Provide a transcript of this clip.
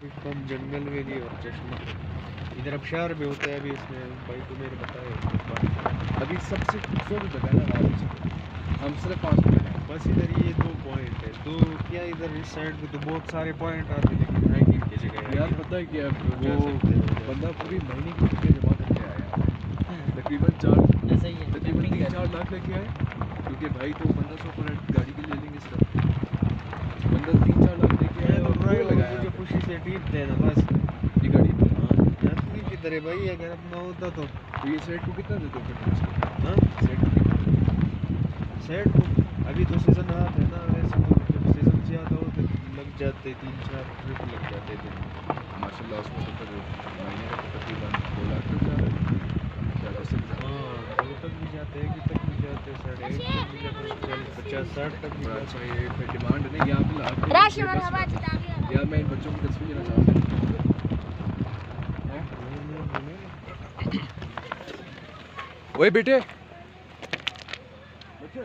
एकदम जंगल में भी और चश्मा इधर अब शहर में होता है। अभी इसमें भाई को मेरे बताया अभी सबसे खूबसूरत जगह है वहाँ पे। हम सिर्फ 5 मिनट हैं बस इधर ये 2 पॉइंट है। दो क्या इधर इस साइड पे तो बहुत सारे पॉइंट आते हैं, लेकिन हाइकिंग की जगह है यार। पता है क्या, जा वो सकते हो। बंदा पूरी महीने की छुट्टियाँ जमा करके आया है। तकरीबन 3-4 लाख लेके आए, क्योंकि भाई तो 1500 पर गाड़ी के ले लेंगे सिर्फ। बंदा 3-4 लाख लेके आया और पूरा लगाया मुझे खुशी से टीप देना बस। ये गाड़ी। यार किधर है भाई, अगर अपना होता तो ये सेट को कितना देते हो फिर तुम इसको? हाँ सेट को कितना? साइड को अभी तो सीजन हाफ है ना, वैसे तो जब सीजन ज़्यादा हो तो लग जाते 3-4 ट्रिप लग जाते दिन। माशाल्लाह उसमें तो फिर महीने का तो तकरीबन 2 लाख तक जा रहा है। क्या कर सकते हैं? हाँ 2 तक भी जाते हैं, 1 तक भी जाते हैं, 1.5 तक भी जाते हैं, 40 50 60 तक भी बड़ा जाते अच्छा ये फिर डिमांड नहीं यहाँ पे लाके यार। मैं इन बच्चों को तस्वीर लेना चाहता हूँ। ओए बेटे, बच्चे